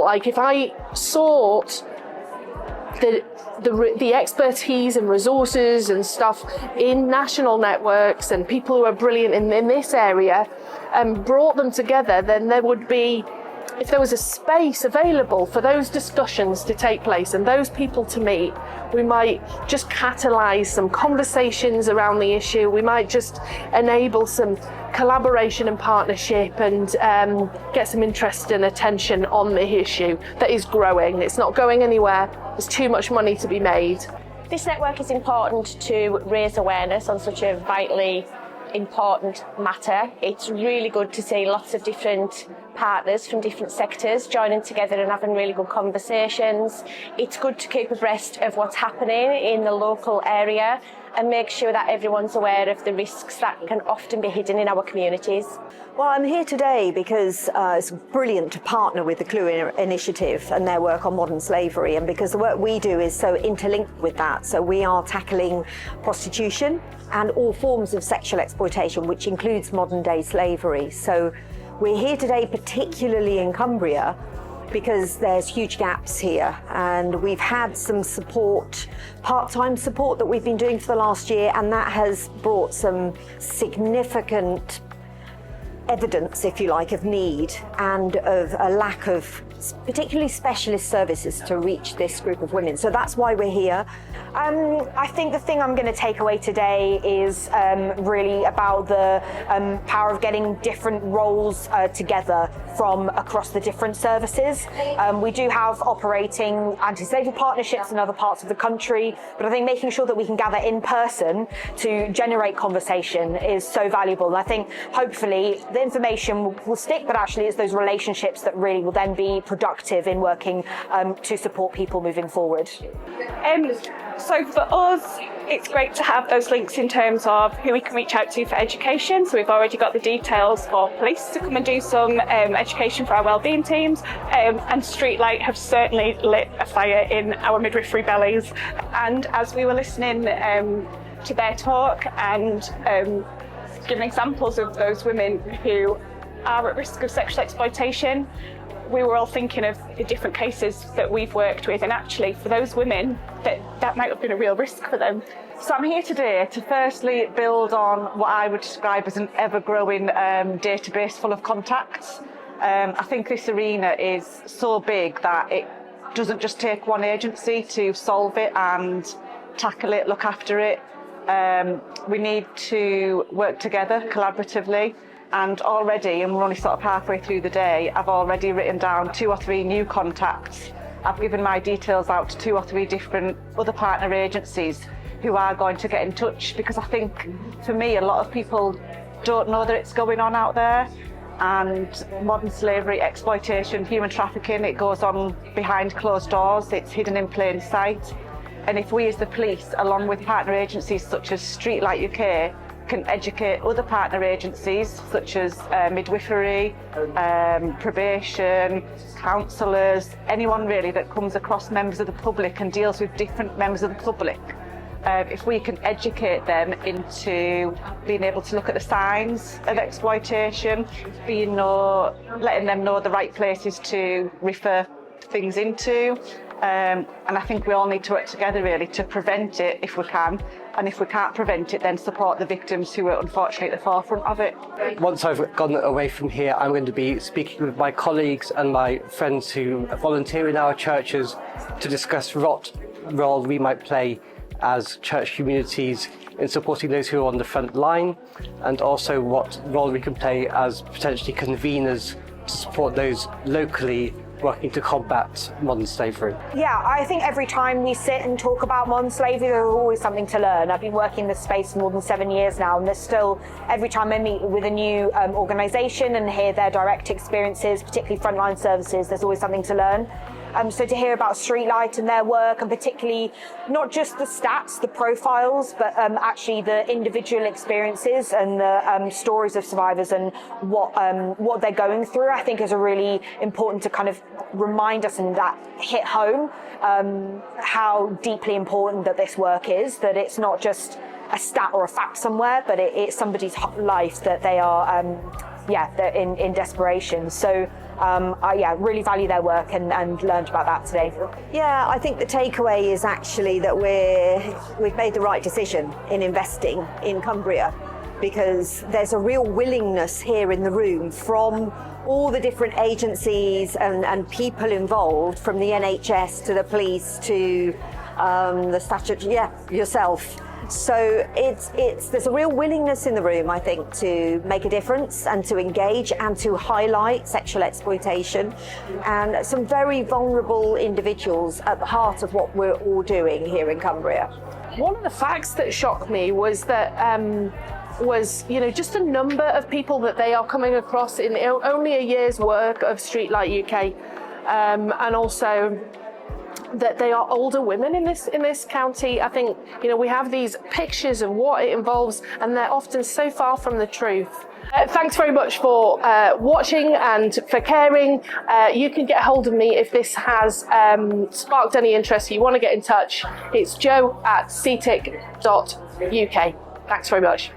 like if I sought the expertise and resources and stuff in national networks and people who are brilliant in this area and brought them together, then there would be, if there was a space available for those discussions to take place and those people to meet, we might just catalyse some conversations around the issue. We might just enable some collaboration and partnership and get some interest and attention on the issue that is growing. It's not going anywhere. There's too much money to be made. This network is important to raise awareness on such a vitally important matter. It's really good to see lots of different partners from different sectors joining together and having really good conversations. It's good to keep abreast of what's happening in the local area and make sure that everyone's aware of the risks that can often be hidden in our communities. Well, I'm here today because it's brilliant to partner with the Clue Initiative and their work on modern slavery, and because the work we do is so interlinked with that. So we are tackling prostitution and all forms of sexual exploitation, which includes modern day slavery. So we're here today particularly in Cumbria because there's huge gaps here, and we've had some support, part-time support that we've been doing for the last year, and that has brought some significant evidence, if you like, of need and of a lack of particularly specialist services to reach this group of women. So that's why we're here. I think the thing I'm going to take away today is really about the power of getting different roles together from across the different services. We do have operating anti-slavery partnerships in other parts of the country, but I think making sure that we can gather in person to generate conversation is so valuable. And I think hopefully the information will stick, but actually it's those relationships that really will then be productive in working to support people moving forward. So for us, it's great to have those links in terms of who we can reach out to for education. So we've already got the details for police to come and do some education for our wellbeing teams, and Streetlight have certainly lit a fire in our midwifery bellies. And as we were listening to their talk and giving examples of those women who are at risk of sexual exploitation, we were all thinking of the different cases that we've worked with, and actually for those women that might have been a real risk for them. So I'm here today to firstly build on what I would describe as an ever-growing database full of contacts. I think this arena is so big that it doesn't just take one agency to solve it and tackle it, look after it. We need to work together collaboratively. And already, and we're only sort of halfway through the day, I've already written down 2 or 3 new contacts. I've given my details out to 2 or 3 different other partner agencies who are going to get in touch, because I think for me a lot of people don't know that it's going on out there. And modern slavery, exploitation, human trafficking, it goes on behind closed doors, it's hidden in plain sight. And if we as the police, along with partner agencies such as Streetlight UK, can educate other partner agencies such as midwifery, probation, counsellors, anyone really that comes across members of the public and deals with different members of the public. If we can educate them into being able to look at the signs of exploitation, letting them know the right places to refer things into. And I think we all need to work together really to prevent it if we can. And if we can't prevent it, then support the victims who are unfortunately at the forefront of it. Once I've gone away from here, I'm going to be speaking with my colleagues and my friends who volunteer in our churches to discuss what role we might play as church communities in supporting those who are on the front line, and also what role we can play as potentially conveners to support those locally working to combat modern slavery. Yeah, I think every time we sit and talk about modern slavery, there's always something to learn. I've been working in this space for more than 7 years now, and there's still, every time I meet with a new organisation and hear their direct experiences, particularly frontline services, there's always something to learn. So to hear about Streetlight and their work, and particularly not just the stats, the profiles, but actually the individual experiences and the stories of survivors and what they're going through, I think is a really important to kind of remind us and that hit home how deeply important that this work is, that it's not just a stat or a fact somewhere, but it's somebody's life that they are they're in desperation. So I really value their work and learned about that today. Yeah, I think the takeaway is actually that we've made the right decision in investing in Cumbria, because there's a real willingness here in the room from all the different agencies and people involved, from the NHS to the police to the statutory, yourself. So there's a real willingness in the room, I think, to make a difference and to engage and to highlight sexual exploitation, and some very vulnerable individuals at the heart of what we're all doing here in Cumbria. One of the facts that shocked me was that just a number of people that they are coming across in only a year's work of Streetlight UK, and also that they are older women in this county. I think we have these pictures of what it involves, and they're often so far from the truth. Thanks very much for watching and for caring. You can get hold of me if this has sparked any interest. You want to get in touch, it's joe@ctic.uk. Thanks very much.